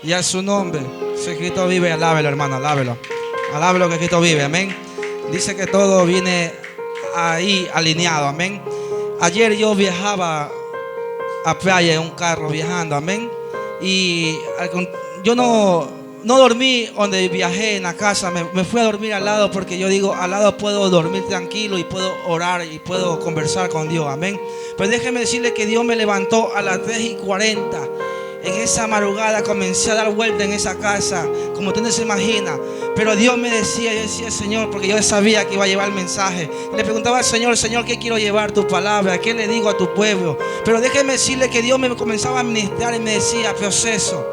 Y a su nombre. Si Cristo vive, alábelo, hermano, alábelo. Alábelo que Cristo vive, amén. Dice que todo viene ahí alineado, amén. Ayer yo viajaba a playa en un carro viajando, amén. Y yo no dormí donde viajé en la casa, me fui a dormir al lado, porque yo digo, al lado puedo dormir tranquilo y puedo orar y puedo conversar con Dios, amén. Pero déjeme decirle que Dios me levantó a las 3:40. En esa madrugada comencé a dar vuelta en esa casa, como usted no se imagina. Pero Dios me decía, yo decía, Señor, porque yo sabía que iba a llevar el mensaje. Le preguntaba al Señor, Señor, ¿qué quiero llevar tu palabra? ¿Qué le digo a tu pueblo? Pero déjeme decirle que Dios me comenzaba a ministrar y me decía, proceso.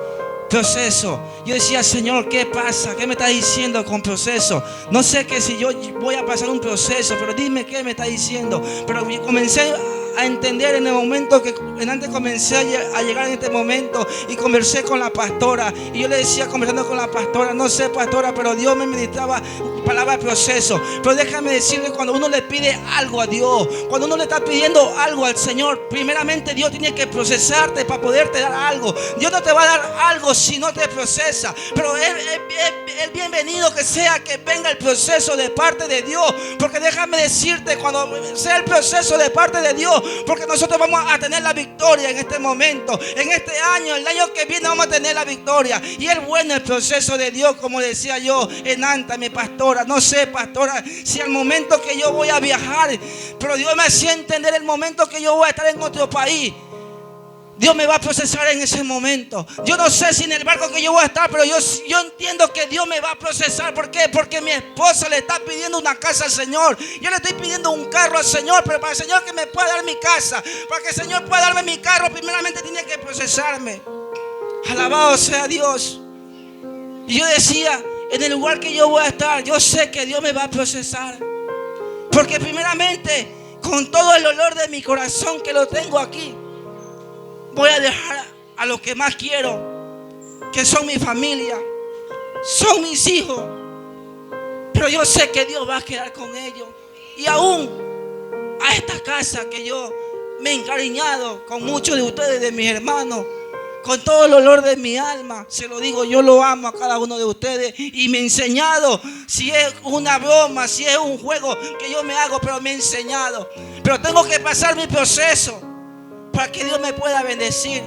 Yo decía, Señor, ¿qué pasa? ¿Qué me está diciendo con proceso? No sé que si yo voy a pasar un proceso, pero dime qué me está diciendo. Pero comencé a entender en el momento que antes comencé a llegar en este momento, y conversé con la pastora, y yo le decía, conversando con la pastora, no sé, pastora, pero Dios me ministraba palabra de proceso. Pero déjame decirle, cuando uno le pide algo a Dios, cuando uno le está pidiendo algo al Señor, primeramente Dios tiene que procesarte para poderte dar algo. Dios no te va a dar algo si no te procesa. Pero es bienvenido que sea que venga el proceso de parte de Dios, porque déjame decirte, cuando sea el proceso de parte de Dios, porque nosotros vamos a tener la victoria en este momento, en este año, el año que viene vamos a tener la victoria. Y es bueno el proceso de Dios, como decía yo en Anta, mi pastora. No sé, pastora, si al momento que yo voy a viajar, pero Dios me hacía entender el momento que yo voy a estar en otro país, Dios me va a procesar en ese momento. Yo no sé si en el barco que yo voy a estar, pero yo entiendo que Dios me va a procesar. ¿Por qué? Porque mi esposa le está pidiendo una casa al Señor. Yo le estoy pidiendo un carro al Señor, pero para el Señor que me pueda dar mi casa, para que el Señor pueda darme mi carro, primeramente tiene que procesarme. Alabado sea Dios. Y yo decía, en el lugar que yo voy a estar, yo sé que Dios me va a procesar, porque primeramente, con todo el dolor de mi corazón que lo tengo aquí, voy a dejar a lo que más quiero, que son mi familia, son mis hijos. Pero yo sé que Dios va a quedar con ellos. Y aún a esta casa que yo me he encariñado con muchos de ustedes, de mis hermanos, con todo el dolor de mi alma, se lo digo, yo lo amo a cada uno de ustedes. Y me he enseñado, si es una broma, si es un juego que yo me hago, pero me he enseñado. Pero tengo que pasar mi proceso para que Dios me pueda bendecir.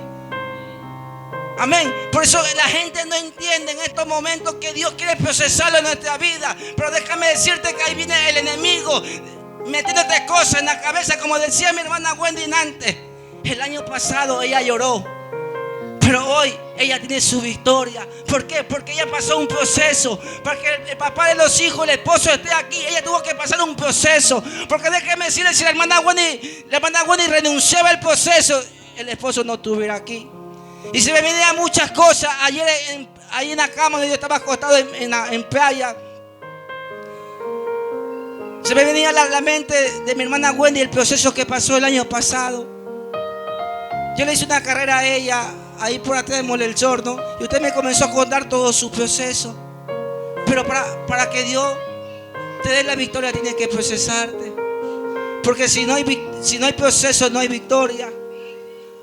Amén. Por eso la gente no entiende en estos momentos que Dios quiere procesarlo en nuestra vida. Pero déjame decirte que ahí viene el enemigo metiéndote cosas en la cabeza. Como decía mi hermana Wendy antes, el año pasado ella lloró, pero hoy ella tiene su victoria. ¿Por qué? Porque ella pasó un proceso. Para que el papá de los hijos, el esposo esté aquí, ella tuvo que pasar un proceso. Porque déjeme decirle, si la hermana Wendy renunciaba al proceso, el esposo no estuviera aquí. Y se me venían muchas cosas. Ayer ahí en la cama donde yo estaba acostado en playa, se me venía a la mente de mi hermana Wendy el proceso que pasó el año pasado. Yo le hice una carrera a ella ahí por atrás de Mole el Sordo, y usted me comenzó a contar todo su proceso. Pero para que Dios te dé la victoria, tiene que procesarte. Porque si no hay proceso, no hay victoria.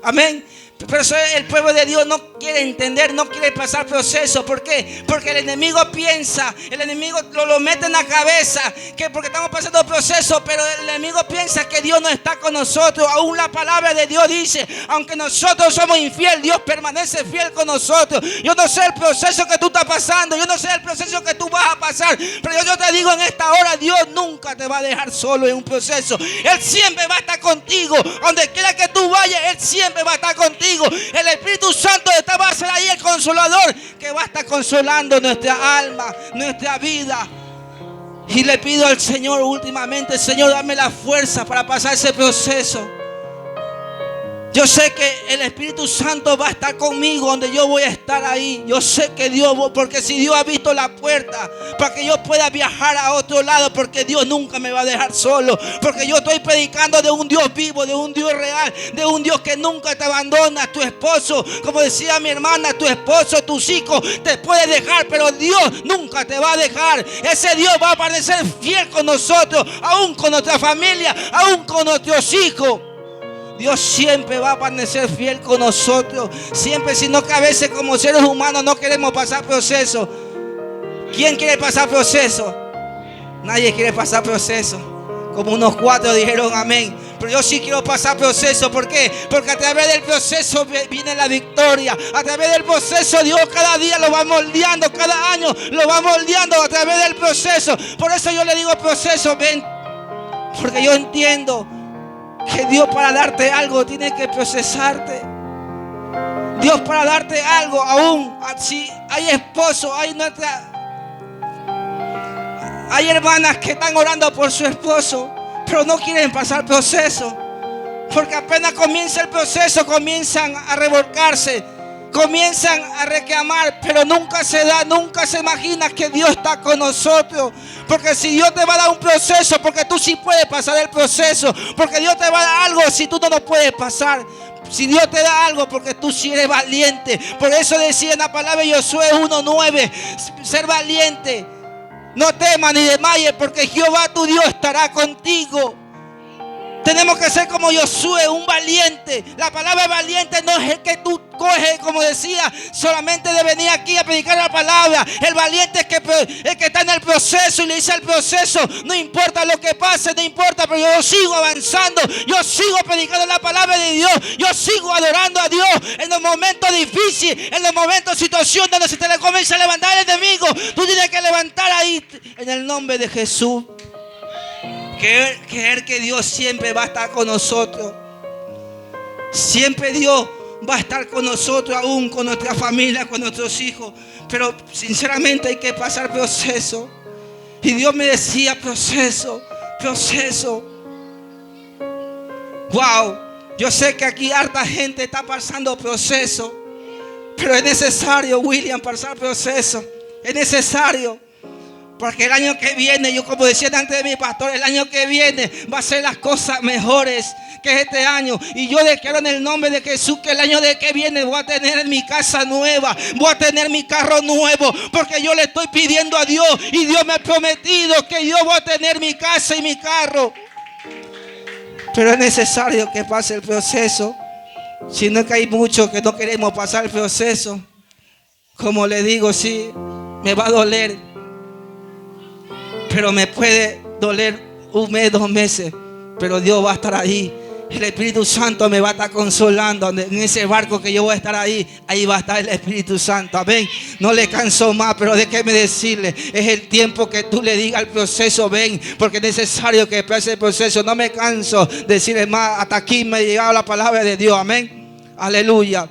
Amén. Pero eso el pueblo de Dios no quiere entender, no quiere pasar proceso. ¿Por qué? Porque el enemigo piensa, el enemigo lo mete en la cabeza, que porque estamos pasando proceso, pero el enemigo piensa que Dios no está con nosotros. Aún la palabra de Dios dice, aunque nosotros somos infieles, Dios permanece fiel con nosotros. Yo no sé el proceso que tú estás pasando, yo no sé el proceso que tú vas a pasar, pero yo te digo en esta hora, Dios nunca te va a dejar solo en un proceso. Él siempre va a estar contigo, donde quiera que tú vayas, Él siempre va a estar contigo. El Espíritu Santo va a ser ahí el consolador, que va a estar consolando nuestra alma, nuestra vida. Y le pido al Señor últimamente, Señor, dame la fuerza para pasar ese proceso. Yo sé que el Espíritu Santo va a estar conmigo donde yo voy a estar ahí. Yo sé que Dios, porque si Dios ha visto la puerta para que yo pueda viajar a otro lado, porque Dios nunca me va a dejar solo. Porque yo estoy predicando de un Dios vivo, de un Dios real, de un Dios que nunca te abandona. Tu esposo, como decía mi hermana, tu esposo, tus hijos te puede dejar, pero Dios nunca te va a dejar. Ese Dios va a permanecer fiel con nosotros, aún con nuestra familia, aún con nuestros hijos. Dios siempre va a permanecer fiel con nosotros. Siempre, sino que a veces como seres humanos no queremos pasar proceso. ¿Quién quiere pasar proceso? Nadie quiere pasar proceso. Como unos 4 dijeron amén. Pero yo sí quiero pasar proceso. ¿Por qué? Porque a través del proceso viene la victoria. A través del proceso Dios cada día lo va moldeando. Cada año lo va moldeando a través del proceso. Por eso yo le digo proceso, ven. Porque yo entiendo que Dios para darte algo tiene que procesarte. Dios para darte algo aún. Si hay esposo, hay hermanas que están orando por su esposo, pero no quieren pasar proceso. Porque apenas comienza el proceso, comienzan a revolcarse, comienzan a reclamar, pero nunca se da, nunca se imagina que Dios está con nosotros. Porque si Dios te va a dar un proceso, porque tú sí puedes pasar el proceso. Porque Dios te va a dar algo si tú no lo puedes pasar. Si Dios te da algo, porque tú sí eres valiente. Por eso decía en la palabra de Josué 1:9, ser valiente. No temas ni desmayes, porque Jehová tu Dios estará contigo. Tenemos que ser como Josué, un valiente. La palabra valiente no es el que tú coges, como decía, solamente de venir aquí a predicar la palabra. El valiente es el que está en el proceso y le dice al proceso, no importa lo que pase, no importa, pero yo sigo avanzando, yo sigo predicando la palabra de Dios, yo sigo adorando a Dios. En los momentos difíciles, en los momentos de situación donde se te le comienza a levantar el enemigo, tú tienes que levantar ahí en el nombre de Jesús. Creer que Dios siempre va a estar con nosotros. Siempre Dios va a estar con nosotros, aún con nuestra familia, con nuestros hijos. Pero sinceramente hay que pasar proceso. Y Dios me decía proceso. Wow, yo sé que aquí harta gente está pasando proceso. Pero es necesario, William, pasar proceso. Es necesario. Porque el año que viene, yo como decía antes de mi pastor, el año que viene va a ser las cosas mejores que este año. Y yo declaro en el nombre de Jesús que el año de que viene voy a tener mi casa nueva, voy a tener mi carro nuevo, porque yo le estoy pidiendo a Dios y Dios me ha prometido que yo voy a tener mi casa y mi carro. Pero es necesario que pase el proceso, sino que hay muchos que no queremos pasar el proceso. Como le digo, sí, me va a doler. Pero me puede doler 1 mes, 2 meses. Pero Dios va a estar ahí. El Espíritu Santo me va a estar consolando. En ese barco que yo voy a estar ahí va a estar el Espíritu Santo. Amén. No le canso más, pero déjeme decirle, es el tiempo que tú le digas al proceso, ven, porque es necesario que pase el proceso. No me canso de decirle más. Hasta aquí me ha llegado la palabra de Dios. Amén. Aleluya.